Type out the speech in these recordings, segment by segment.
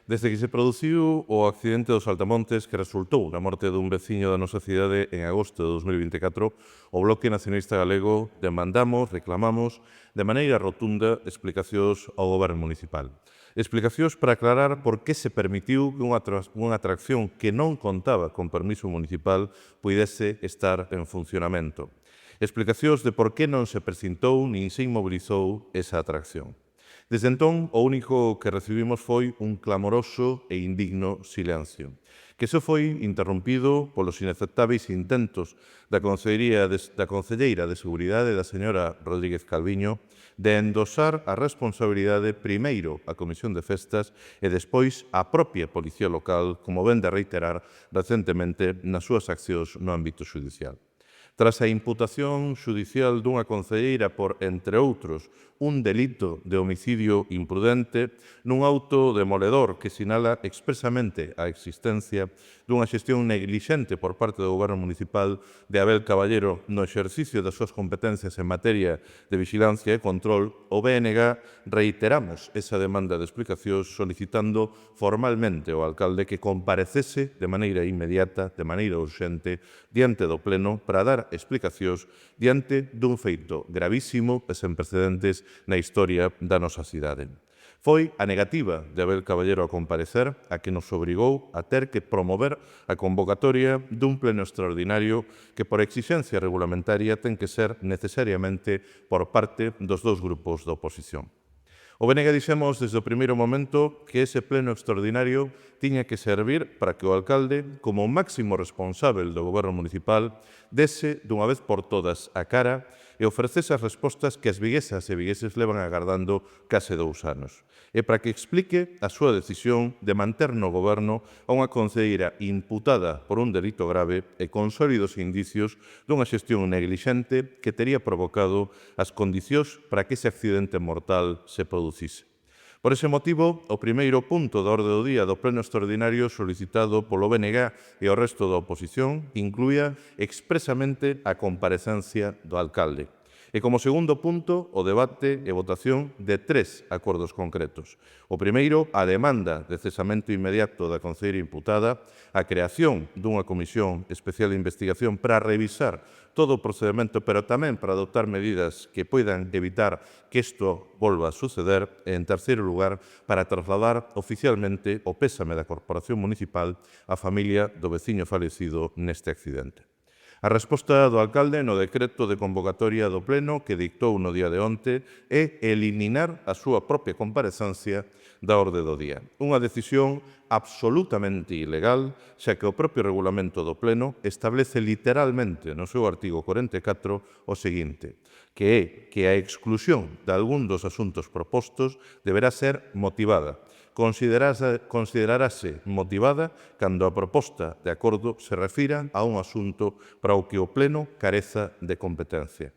Desde que se produciu o accidente dos Saltamontes que resultou na morte dun veciño da nosa cidade en agosto de 2024, o Bloque Nacionalista Galego demandamos, reclamamos, de maneira rotunda, explicacións ao Goberno municipal. Explicacións para aclarar por que se permitiu que unha atracción que non contaba con permiso municipal puidese estar en funcionamento. Explicacións de por que non se precintou nin se inmobilizou esa atracción. Desde entón, o único que recibimos foi un clamoroso e indigno silencio, que só foi interrompido polos inaceptáveis intentos da Conselleira de Seguridade da señora Rodríguez Calviño de endosar a responsabilidade primeiro a Comisión de Festas e despois a propia Policía Local, como ven de reiterar recentemente nas súas accións no ámbito xudicial. Tras a imputación xudicial dunha concelleira por, entre outros, un delito de homicidio imprudente nun auto demoledor que sinala expresamente a existencia dunha xestión neglixente por parte do Goberno municipal de Abel Caballero no exercicio das súas competencias en materia de vigilancia e control, o BNG reiteramos esa demanda de explicacións solicitando formalmente ao alcalde que comparecese de maneira inmediata, de maneira urxente, diante do Pleno para dar explicacións diante dun feito gravísimo e sen precedentes na historia da nosa cidade. Foi a negativa de Abel Caballero a comparecer a que nos obrigou a ter que promover a convocatoria dun pleno extraordinario que por exigencia regulamentaria ten que ser necesariamente por parte dos dous grupos da oposición. O BNG dixemos desde o primeiro momento que ese pleno extraordinario tiña que servir para que o alcalde, como máximo responsável do Goberno municipal, dese dunha vez por todas a cara e ofrecese as respostas que as viguesas e vigueses levan agardando case 2 anos. E para que explique a súa decisión de manter no goberno a unha concelleira imputada por un delito grave e con sólidos indicios dunha xestión neglixente que tería provocado as condicións para que ese accidente mortal se producise. Por ese motivo, o primeiro punto da orde do día do pleno extraordinario solicitado polo BNG e o resto da oposición incluía expresamente a comparecencia do alcalde. E como segundo punto, o debate e votación de 3 acordos concretos. O primeiro, a demanda de cesamento inmediato da concelleira imputada, a creación dunha comisión especial de investigación para revisar todo o procedimento, pero tamén para adoptar medidas que poidan evitar que isto volva a suceder. E, en terceiro lugar, para trasladar oficialmente o pésame da Corporación Municipal á familia do veciño falecido neste accidente. A resposta do alcalde no decreto de convocatoria do Pleno que dictou no día de onte é eliminar a súa propia comparecencia da orde do día. Unha decisión absolutamente ilegal, xa que o propio regulamento do Pleno establece literalmente no seu artigo 44 o seguinte, que é que a exclusión de algún dos asuntos propostos deberá ser motivada. Considerarase motivada cando a proposta de acordo se refira a un asunto para o que o Pleno careza de competencia.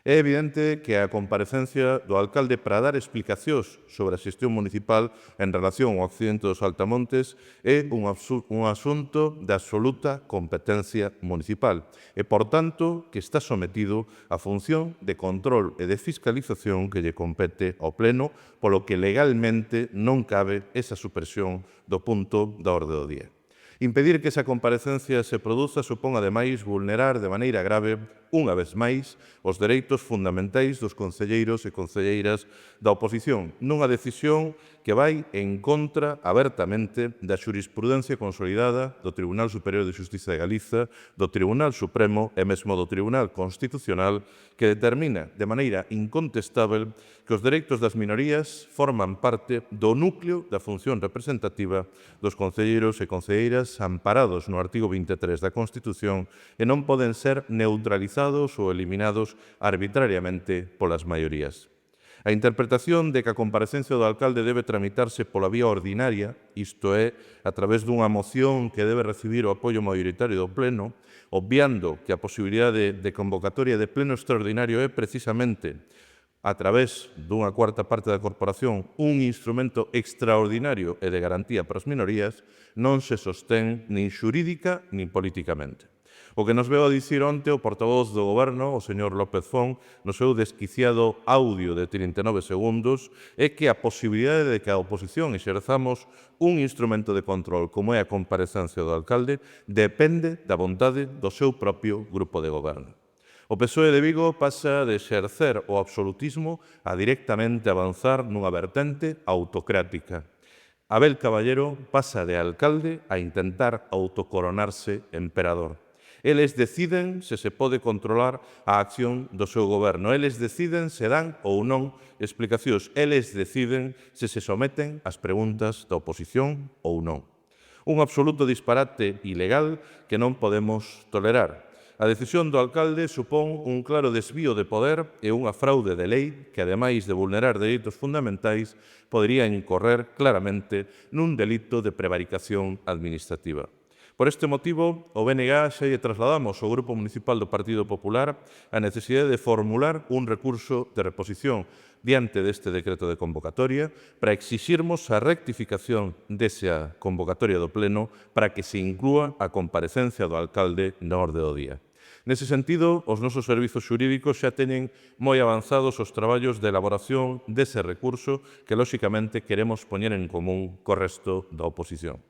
É evidente que a comparecencia do alcalde para dar explicacións sobre a xestión municipal en relación ao accidente dos Saltamontes é un asunto de absoluta competencia municipal e, por tanto, que está sometido á función de control e de fiscalización que lle compete ao Pleno, polo que legalmente non cabe esa supresión do punto da orde do día. Impedir que esa comparecencia se produza supón, ademais, vulnerar de maneira grave, unha vez máis, os dereitos fundamentais dos concelleiros e concelleiras da oposición, nunha decisión que vai en contra abertamente da xurisprudencia consolidada do Tribunal Superior de Xustiza de Galiza, do Tribunal Supremo e mesmo do Tribunal Constitucional, que determina de maneira incontestável que os dereitos das minorías forman parte do núcleo da función representativa dos concelleiros e concelleiras amparados no artigo 23 da Constitución e non poden ser neutralizados ou eliminados arbitrariamente polas maiorías. A interpretación de que a comparecencia do alcalde debe tramitarse pola vía ordinaria, isto é, a través dunha moción que debe recibir o apoio maioritario do Pleno, obviando que a posibilidade de convocatoria de pleno extraordinario é precisamente a través dunha cuarta parte da corporación un instrumento extraordinario e de garantía para as minorías, non se sostén nin xurídica nin politicamente. O que nos veo a dicir onte o portavoz do Goberno, o señor López Fon, no seu desquiciado audio de 39 segundos, é que a posibilidade de que a oposición exerzamos un instrumento de control como é a comparecencia do alcalde depende da vontade do seu propio grupo de goberno. O PSOE de Vigo pasa de exercer o absolutismo a directamente avanzar nunha vertente autocrática. Abel Caballero pasa de alcalde a intentar autocoronarse emperador. Eles deciden se pode controlar a acción do seu goberno. Eles deciden se dan ou non explicacións. Eles deciden se someten ás preguntas da oposición ou non. Un absoluto disparate ilegal que non podemos tolerar. A decisión do alcalde supón un claro desvío de poder e unha fraude de lei que, ademais de vulnerar dereitos fundamentais, podería incorrer claramente nun delito de prevaricación administrativa. Por este motivo, o BNG xa lle trasladamos ao Grupo Municipal do Partido Popular a necesidade de formular un recurso de reposición diante deste decreto de convocatoria para exixirmos a rectificación desa convocatoria do Pleno para que se inclúa a comparecencia do alcalde na orde do día. Nese sentido, os nosos servizos xurídicos xa teñen moi avanzados os traballos de elaboración dese recurso que, lóxicamente, queremos poñer en común co resto da oposición.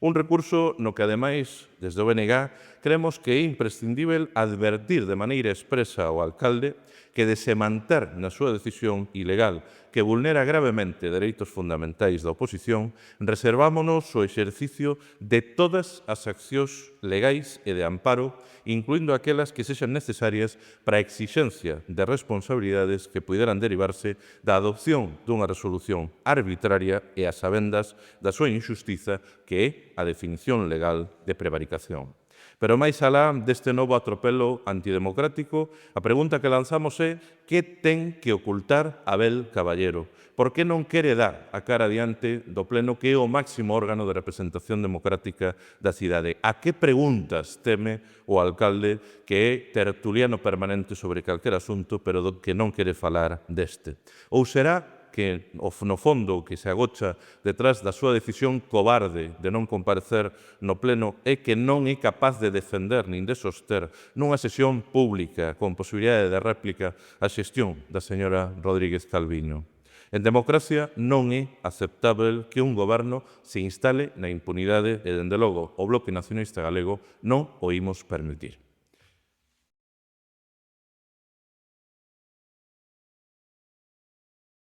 Un recurso no que, ademais, desde o BNG, creemos que é imprescindível advertir de maneira expresa ao alcalde que, de se manter na súa decisión ilegal que vulnera gravemente dereitos fundamentais da oposición, reservámonos o exercicio de todas as accións legais e de amparo, incluindo aquelas que sexan necesarias para a exixencia de responsabilidades que puderan derivarse da adopción dunha resolución arbitraria e a sabendas da súa injustiza, que é a definición legal de prevaricación. Pero máis alá deste novo atropelo antidemocrático, a pregunta que lanzamos é que ten que ocultar Abel Caballero? Por que non quere dar a cara adiante do Pleno, que é o máximo órgano de representación democrática da cidade? A que preguntas teme o alcalde, que é tertuliano permanente sobre calquer asunto, pero do que non quere falar deste? Ou será que, no fondo, que se agocha detrás da súa decisión cobarde de non comparecer no Pleno é que non é capaz de defender nin de soster nunha sesión pública con posibilidade de réplica a xestión da señora Rodríguez Calviño. En democracia non é aceptável que un goberno se instale na impunidade e, dende logo, o Bloque Nacionalista Galego non o imos permitir.